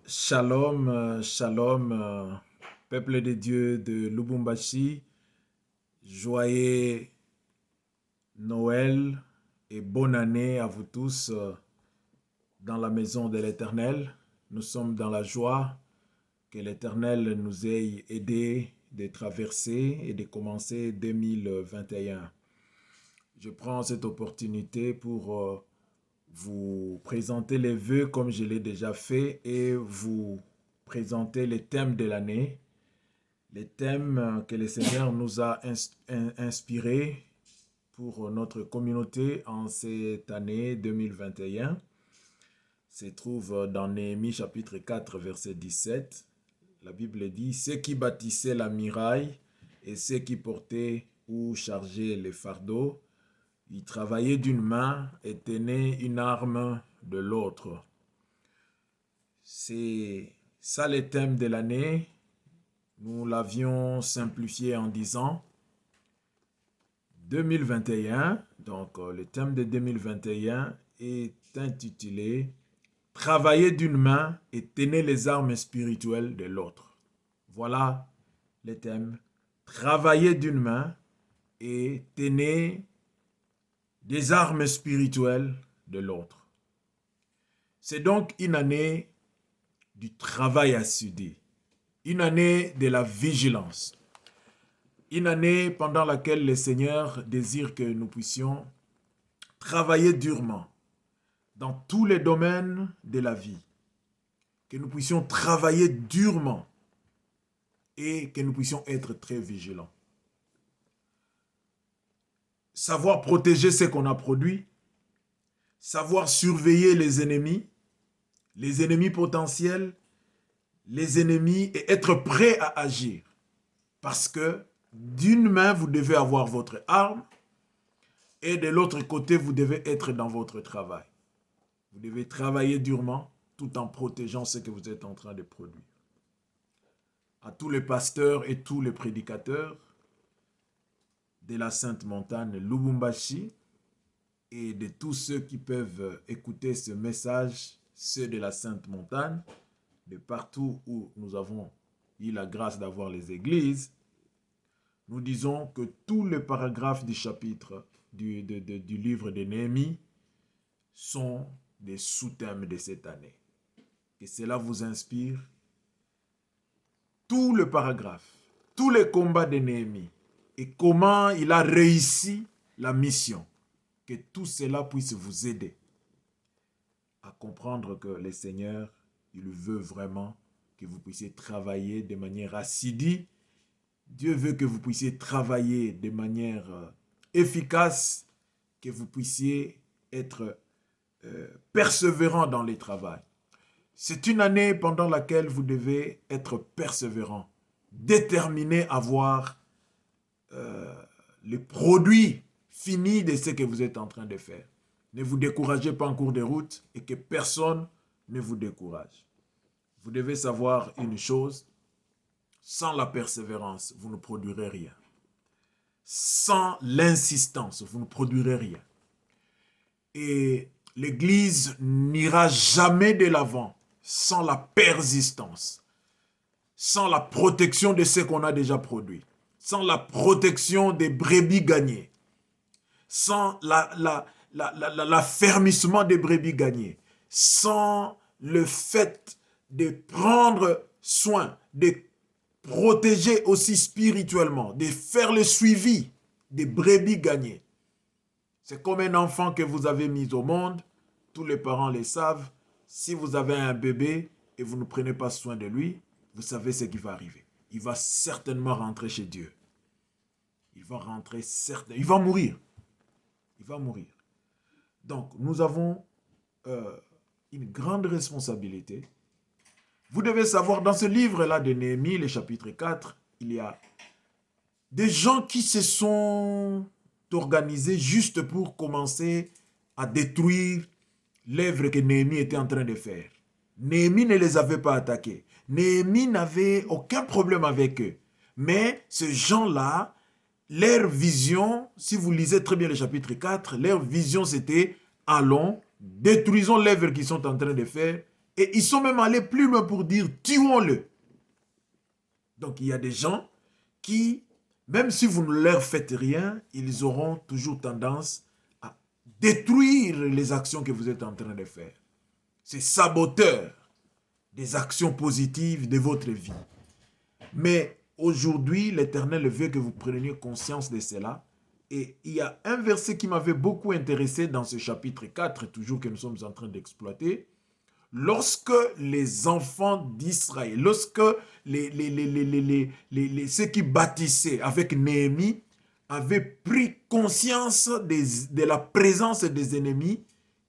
Shalom, shalom, peuple de Dieu de Lubumbashi, joyeux Noël et bonne année à vous tous dans la maison de l'Éternel. Nous sommes dans la joie que l'Éternel nous ait aidés de traverser et de commencer 2021. Je prends cette opportunité pour vous présenter les vœux comme je l'ai déjà fait et vous présenter les thèmes de l'année, les thèmes que le Seigneur nous a inspirés pour notre communauté en cette année 2021 se trouve dans Néhémie chapitre 4 verset 17. La Bible dit: ceux qui bâtissaient la muraille et ceux qui portaient ou chargeaient les fardeaux, ils travaillaient d'une main et tenaient une arme de l'autre. C'est ça le thème de l'année. Nous l'avions simplifié en disant 2021. Donc le thème de 2021 est intitulé Travailler d'une main et tenir les armes spirituelles de l'autre. Voilà le thème. Travailler d'une main et tenir des armes spirituelles de l'autre. C'est donc une année du travail assidu, une année de la vigilance, une année pendant laquelle le Seigneur désire que nous puissions travailler durement dans tous les domaines de la vie, que nous puissions travailler durement et que nous puissions être très vigilants. Savoir protéger ce qu'on a produit, savoir surveiller les ennemis potentiels, les ennemis et être prêt à agir. Parce que d'une main, vous devez avoir votre arme et de l'autre côté, vous devez être dans votre travail. Vous devez travailler durement tout en protégeant ce que vous êtes en train de produire. À tous les pasteurs et tous les prédicateurs de la Sainte Montagne Lubumbashi et de tous ceux qui peuvent écouter ce message, ceux de la Sainte Montagne, de partout où nous avons eu la grâce d'avoir les églises, nous disons que tous les paragraphes du chapitre du livre de Néhémie sont des sous-thèmes de cette année. Que cela vous inspire. Tout le paragraphe, tous les combats de Néhémie et comment il a réussi la mission. Que tout cela puisse vous aider à comprendre que le Seigneur, il veut vraiment que vous puissiez travailler de manière assidue. Dieu veut que vous puissiez travailler de manière efficace, que vous puissiez être persévérant dans le travail. C'est une année pendant laquelle vous devez être persévérant, déterminé à voir les produits finis de ce que vous êtes en train de faire. Ne vous découragez pas en cours de route et que personne ne vous décourage. Vous devez savoir une chose, sans la persévérance, vous ne produirez rien. Sans l'insistance, vous ne produirez rien. Et l'Église n'ira jamais de l'avant sans la persistance, sans la protection de ce qu'on a déjà produit, sans la protection des brebis gagnées, sans l'affermissement des brebis gagnées, sans le fait de prendre soin, de protéger aussi spirituellement, de faire le suivi des brebis gagnées. C'est comme un enfant que vous avez mis au monde, tous les parents le savent. Si vous avez un bébé et vous ne prenez pas soin de lui, vous savez ce qui va arriver. Il va certainement rentrer chez Dieu. Il va rentrer certainement. Il va mourir. Il va mourir. Donc, nous avons une grande responsabilité. Vous devez savoir, dans ce livre-là de Néhémie, le chapitre 4, il y a des gens qui se sont organisés juste pour commencer à détruire l'œuvre que Néhémie était en train de faire. Néhémie ne les avait pas attaqués. Néhémie n'avait aucun problème avec eux. Mais ces gens-là, leur vision, si vous lisez très bien le chapitre 4, leur vision c'était: allons, détruisons l'œuvre qu'ils sont en train de faire Et ils sont même allés plus loin pour dire tuons-le. Donc il y a des gens qui, même si vous ne leur faites rien, ils auront toujours tendance à détruire les actions que vous êtes en train de faire. C'est saboteur des actions positives de votre vie. Mais aujourd'hui, l'Éternel veut que vous preniez conscience de cela. Et il y a un verset qui m'avait beaucoup intéressé dans ce chapitre 4, toujours que nous sommes en train d'exploiter. Lorsque les enfants d'Israël, lorsque ceux qui bâtissaient avec Néhémie avaient pris conscience de la présence des ennemis,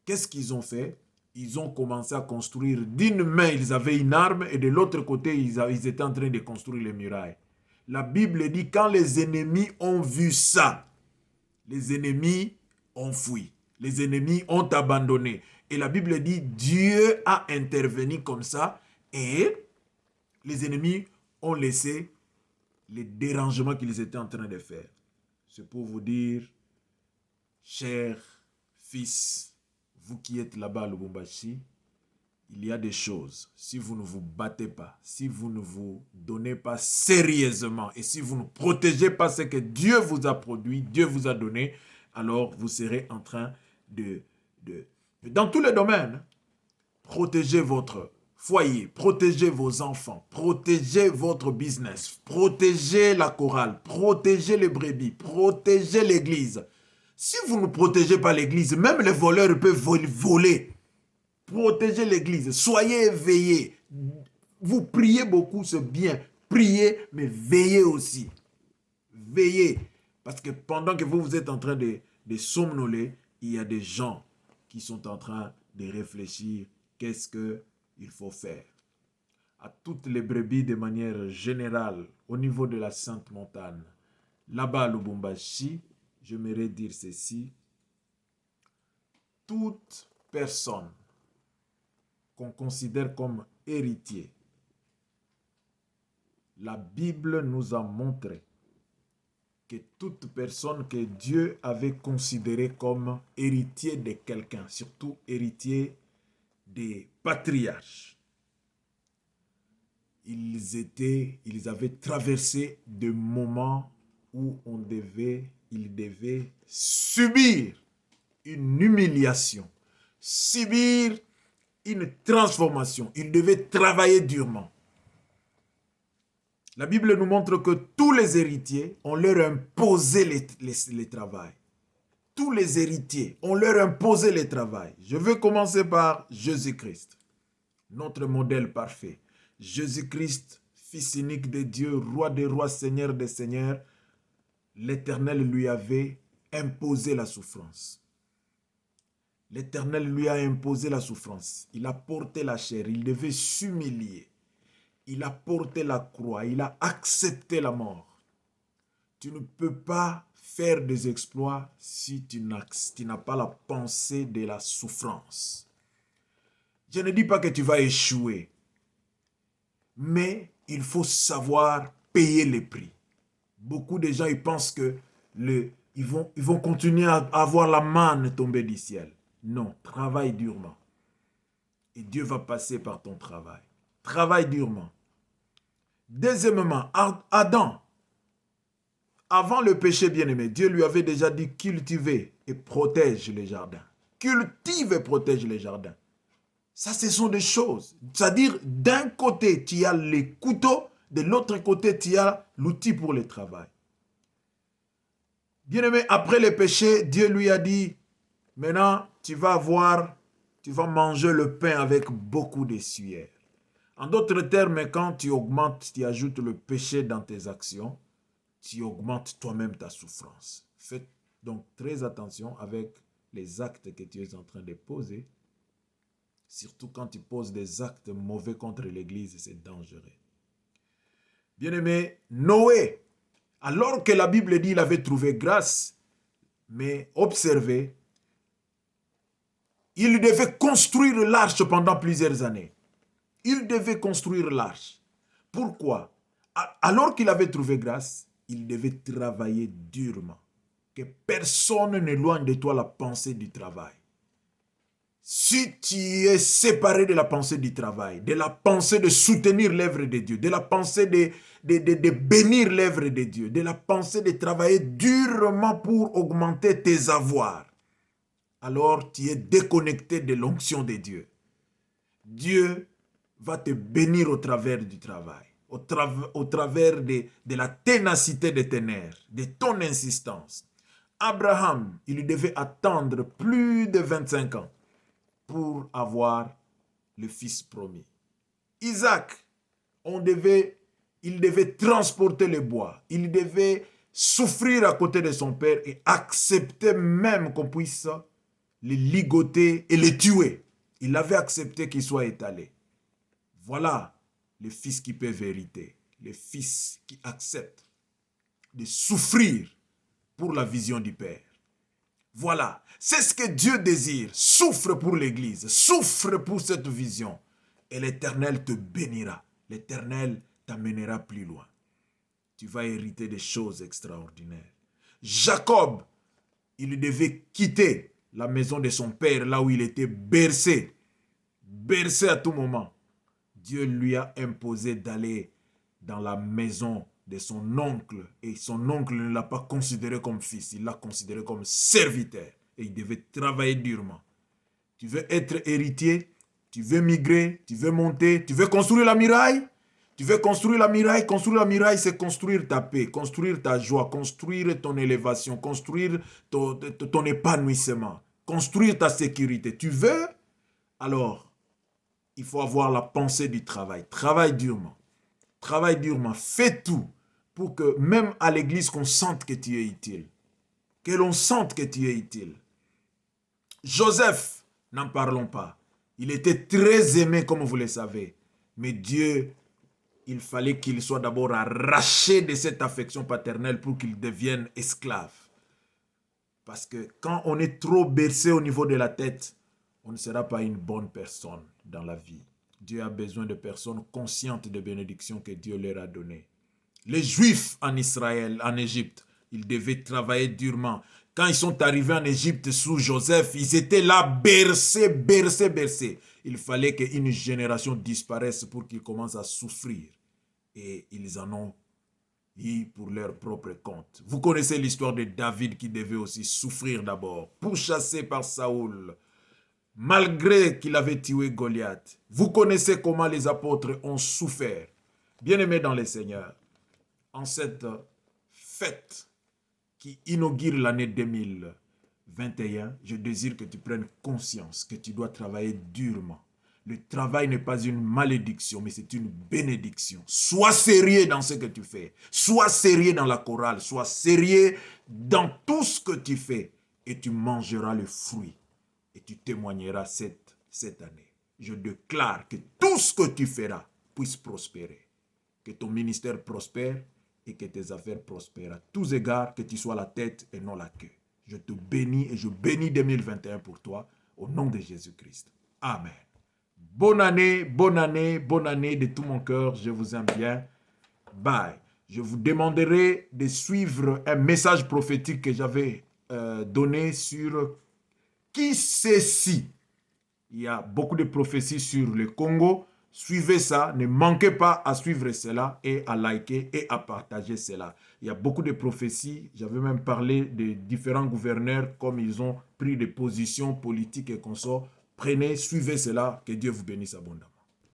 qu'est-ce qu'ils ont fait? Ils ont commencé à construire. D'une main, ils avaient une arme et de l'autre côté, ils étaient en train de construire les murailles. La Bible dit, quand les ennemis ont vu ça, les ennemis ont fui. Les ennemis ont abandonné. Et la Bible dit, Dieu a intervenu comme ça et les ennemis ont laissé les dérangements qu'ils étaient en train de faire. C'est pour vous dire, chers fils, vous qui êtes là-bas à Lubumbashi, il y a des choses, si vous ne vous battez pas, si vous ne vous donnez pas sérieusement et si vous ne protégez pas ce que Dieu vous a produit, Dieu vous a donné, alors vous serez en train dans tous les domaines, protéger votre foyer, protéger vos enfants, protéger votre business, protéger la chorale, protéger les brebis, protéger l'église. Si vous ne protégez pas l'église, même les voleurs peuvent voler. Protégez l'église, soyez éveillés. Vous priez beaucoup, c'est bien. Priez, mais veillez aussi. Veillez. Parce que pendant que vous êtes en train de somnoler, il y a des gens qui sont en train de réfléchir. Qu'est-ce qu'il faut faire? À toutes les brebis de manière générale, au niveau de la Sainte Montagne, là-bas à Lubumbashi, j'aimerais dire ceci. Toute personne qu'on considère comme héritier, la Bible nous a montré que toute personne que Dieu avait considérée comme héritier de quelqu'un, surtout héritier des patriarches, ils avaient traversé des moments où ils devaient subir une humiliation, subir une transformation. Ils devaient travailler durement. La Bible nous montre que tous les héritiers, on leur imposé les travail. Tous les héritiers, on leur imposé les travail. Je veux commencer par Jésus-Christ, notre modèle parfait. Jésus-Christ, Fils unique de Dieu, Roi des rois, Seigneur des seigneurs, l'Éternel lui avait imposé la souffrance. L'Éternel lui a imposé la souffrance. Il a porté la chair. Il devait s'humilier. Il a porté la croix. Il a accepté la mort. Tu ne peux pas faire des exploits si tu n'as pas la pensée de la souffrance. Je ne dis pas que tu vas échouer. Mais il faut savoir payer les prix. Beaucoup de gens ils pensent que ils vont continuer à avoir la manne tombée du ciel. Non, travaille durement. Et Dieu va passer par ton travail. Travaille durement. Deuxièmement, Adam, avant le péché bien-aimé, Dieu lui avait déjà dit cultiver et protège les jardins. Cultive et protège les jardins. Ça, ce sont des choses. C'est-à-dire, d'un côté, tu as les couteaux, de l'autre côté, tu as l'outil pour le travail. Bien-aimé, après le péché, Dieu lui a dit, maintenant, tu vas manger le pain avec beaucoup de sueur. En d'autres termes, quand tu augmentes, tu ajoutes le péché dans tes actions, tu augmentes toi-même ta souffrance. Faites donc très attention avec les actes que tu es en train de poser. Surtout quand tu poses des actes mauvais contre l'Église, c'est dangereux. Bien-aimé, Noé, alors que la Bible dit qu'il avait trouvé grâce, mais observez, il devait construire l'arche pendant plusieurs années. Il devait construire l'arche. Pourquoi? Alors qu'il avait trouvé grâce, il devait travailler durement. Que personne n'éloigne de toi la pensée du travail. Si tu es séparé de la pensée du travail, de la pensée de soutenir l'œuvre de Dieu, de la pensée de bénir l'œuvre de Dieu, de la pensée de travailler durement pour augmenter tes avoirs, alors tu es déconnecté de l'onction de Dieu. Dieu va te bénir au travers du travail, au travers de la ténacité de tes nerfs, de ton insistance. Abraham, il lui devait attendre plus de 25 ans pour avoir le fils promis. Isaac, il devait transporter le bois, il devait souffrir à côté de son père et accepter même qu'on puisse le ligoter et le tuer. Il avait accepté qu'il soit étalé. Voilà le fils qui peut vériter, le fils qui accepte de souffrir pour la vision du Père. Voilà, c'est ce que Dieu désire. Souffre pour l'Église, souffre pour cette vision. Et l'Éternel te bénira. L'Éternel t'amènera plus loin. Tu vas hériter des choses extraordinaires. Jacob, il devait quitter la maison de son père, là où il était bercé. Bercé à tout moment. Dieu lui a imposé d'aller dans la maison de son oncle. Et son oncle ne l'a pas considéré comme fils, il l'a considéré comme serviteur. Et il devait travailler durement. Tu veux être héritier, tu veux migrer, tu veux monter, tu veux construire la muraille. Tu veux construire la muraille, c'est construire ta paix, construire ta joie, construire ton élévation, construire ton épanouissement, construire ta sécurité. Tu veux? Alors, il faut avoir la pensée du travail. Travaille durement. Travaille durement. Fais tout pour que même à l'église, qu'on sente que tu es utile. Que l'on sente que tu es utile. Joseph, n'en parlons pas. Il était très aimé, comme vous le savez. Mais Dieu, il fallait qu'il soit d'abord arraché de cette affection paternelle pour qu'il devienne esclave. Parce que quand on est trop bercé au niveau de la tête, on ne sera pas une bonne personne dans la vie. Dieu a besoin de personnes conscientes des bénédictions que Dieu leur a données. Les Juifs en Israël, en Égypte, ils devaient travailler durement. Quand ils sont arrivés en Égypte sous Joseph, ils étaient là bercés, bercés, bercés. Il fallait qu'une génération disparaisse pour qu'ils commencent à souffrir. Et ils en ont eu pour leur propre compte. Vous connaissez l'histoire de David qui devait aussi souffrir d'abord, pourchassé par Saoul, malgré qu'il avait tué Goliath. Vous connaissez comment les apôtres ont souffert. Bien-aimés dans le Seigneur, en cette fête qui inaugure l'année 2021, je désire que tu prennes conscience que tu dois travailler durement. Le travail n'est pas une malédiction, mais c'est une bénédiction. Sois sérieux dans ce que tu fais. Sois sérieux dans la chorale. Sois sérieux dans tout ce que tu fais. Et tu mangeras le fruit. Et tu témoigneras cette année. Je déclare que tout ce que tu feras puisse prospérer. Que ton ministère prospère et que tes affaires prospèrent. À tous égards, que tu sois la tête et non la queue. Je te bénis et je bénis 2021 pour toi. Au nom de Jésus-Christ. Amen. Bonne année, bonne année, bonne année de tout mon cœur. Je vous aime bien. Bye. Je vous demanderai de suivre un message prophétique que j'avais donné sur qui c'est si. Il y a beaucoup de prophéties sur le Congo. Suivez ça. Ne manquez pas à suivre cela et à liker et à partager cela. Il y a beaucoup de prophéties. J'avais même parlé de différents gouverneurs comme ils ont pris des positions politiques et consorts. Prenez, suivez cela, que Dieu vous bénisse abondamment.